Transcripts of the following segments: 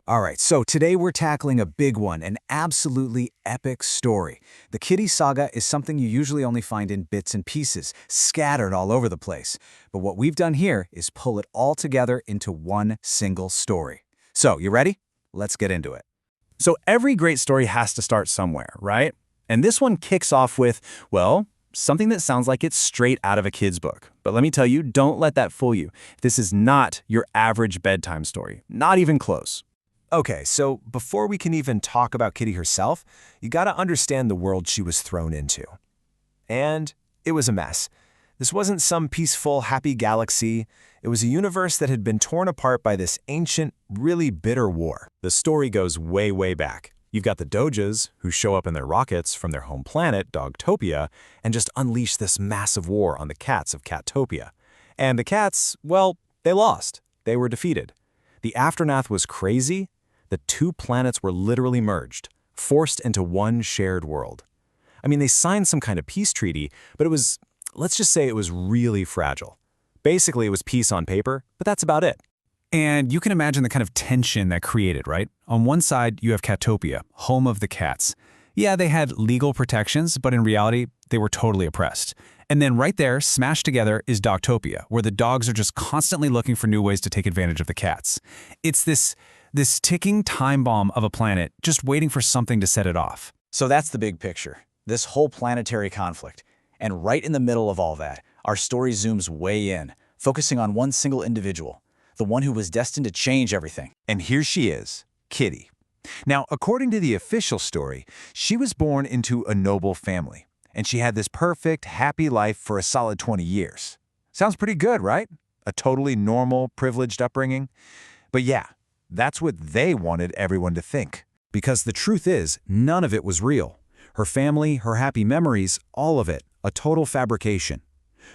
All right, so today we're tackling a big one, an absolutely epic story. The Kitty saga is something you usually only find in bits and pieces, scattered all over the place. But what we've done here is pull it all together into one single story. So, you ready? Let's get into it. So every great story has to start somewhere, right? And this one kicks off with, well, something that sounds like it's straight out of a kid's book. But let me tell you, don't let that fool you. This is not your average bedtime story, not even close. Okay, so before we can even talk about Kitty herself, you gotta understand the world she was thrown into. And it was a mess. This wasn't some peaceful, happy galaxy. It was a universe that had been torn apart by this ancient, really bitter war. The story goes way, way back. You've got the Dojas, who show up in their rockets from their home planet, Dogtopia, and just unleash this massive war on the cats of Catopia. And the cats, well, they lost. They were defeated. The aftermath was crazy. The two planets were literally merged, forced into one shared world. I mean, they signed some kind of peace treaty, but it was, let's just say it was really fragile. Basically, it was peace on paper, but that's about it. And you can imagine the kind of tension that created, right? On one side, you have Catopia, home of the cats. Yeah, they had legal protections, but in reality, they were totally oppressed. And then right there, smashed together, is Dogtopia, where the dogs are just constantly looking for new ways to take advantage of the cats. It's this ticking time bomb of a planet just waiting for something to set it off. So that's the big picture, this whole planetary conflict. And right in the middle of all that, our story zooms way in, focusing on one single individual, the one who was destined to change everything. And here she is, Kitty. Now, according to the official story, she was born into a noble family, and she had this perfect, happy life for a solid 20 years. Sounds pretty good, right? A totally normal, privileged upbringing. But yeah, that's what they wanted everyone to think. Because the truth is, none of it was real. Her family, her happy memories, all of it, a total fabrication.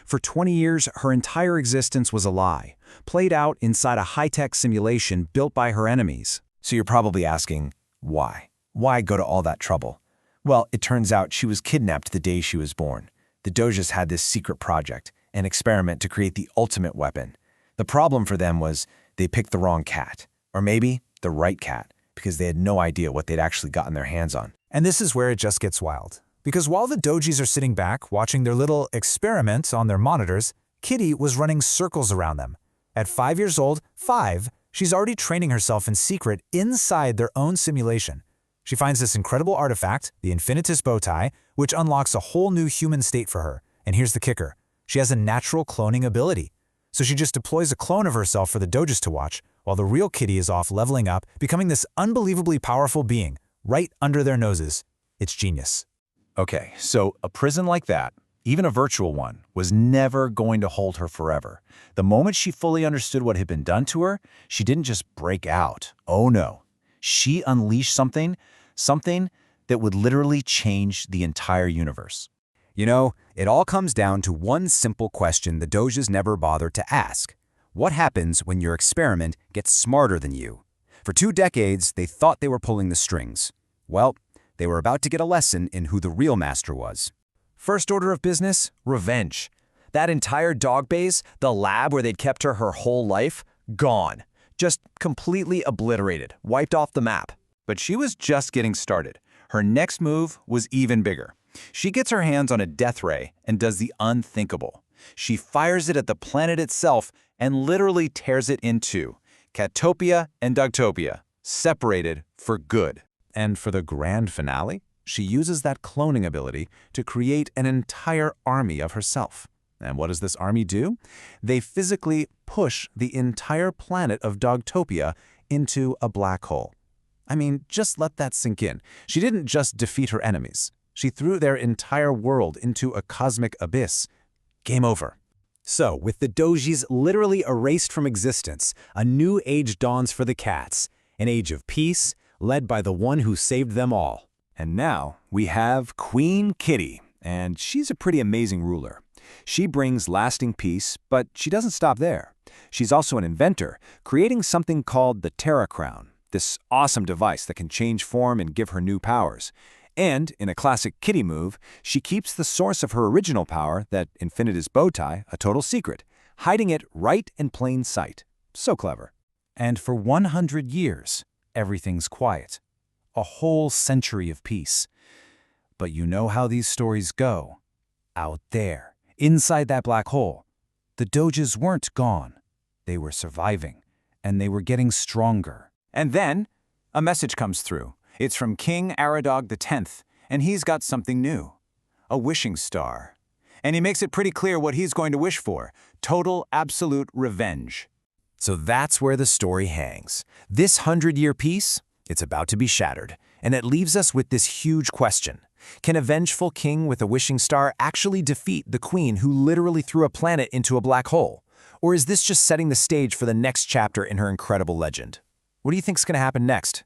For 20 years, her entire existence was a lie, played out inside a high-tech simulation built by her enemies. So you're probably asking, why? Why go to all that trouble? Well, it turns out she was kidnapped the day she was born. The Dojas had this secret project, an experiment to create the ultimate weapon. The problem for them was they picked the wrong cat. Or maybe the right cat, because they had no idea what they'd actually gotten their hands on. And this is where it just gets wild. Because while the Dojis are sitting back, watching their little experiment on their monitors, Kitty was running circles around them. At 5 years old, she's already training herself in secret inside their own simulation. She finds this incredible artifact, the Infinitus bow tie, which unlocks a whole new human state for her. And here's the kicker. She has a natural cloning ability. So she just deploys a clone of herself for the Dojas to watch, while the real Kitty is off leveling up, becoming this unbelievably powerful being, right under their noses. It's genius. Okay, so a prison like that, even a virtual one, was never going to hold her forever. The moment she fully understood what had been done to her, she didn't just break out. Oh no. She unleashed something that would literally change the entire universe. You know, it all comes down to one simple question the Dojas never bothered to ask. What happens when your experiment gets smarter than you? For 2 decades, they thought they were pulling the strings. Well, they were about to get a lesson in who the real master was. First order of business, revenge. That entire dog base, the lab where they'd kept her whole life, gone. Just completely obliterated, wiped off the map. But she was just getting started. Her next move was even bigger. She gets her hands on a death ray and does the unthinkable. She fires it at the planet itself and literally tears it in two. Catopia and Dogtopia, separated for good. And for the grand finale, she uses that cloning ability to create an entire army of herself. And what does this army do? They physically push the entire planet of Dogtopia into a black hole. I mean, just let that sink in. She didn't just defeat her enemies. She threw their entire world into a cosmic abyss. Game over. So, with the Dojis literally erased from existence, a new age dawns for the cats, an age of peace, led by the one who saved them all. And now we have Queen Kitty, and she's a pretty amazing ruler. She brings lasting peace, but she doesn't stop there. She's also an inventor, creating something called the Terra Crown, this awesome device that can change form and give her new powers. And, in a classic Kitty move, she keeps the source of her original power, that Infinitus bow tie, a total secret, hiding it right in plain sight. So clever. And for 100 years, everything's quiet. A whole century of peace. But you know how these stories go. Out there, inside that black hole, the Doges weren't gone. They were surviving, and they were getting stronger. And then, a message comes through. It's from King Aradog X, and he's got something new. A wishing star. And he makes it pretty clear what he's going to wish for. Total, absolute revenge. So that's where the story hangs. This 100-year peace, it's about to be shattered, and it leaves us with this huge question. Can a vengeful king with a wishing star actually defeat the queen who literally threw a planet into a black hole? Or is this just setting the stage for the next chapter in her incredible legend? What do you think's going to happen next?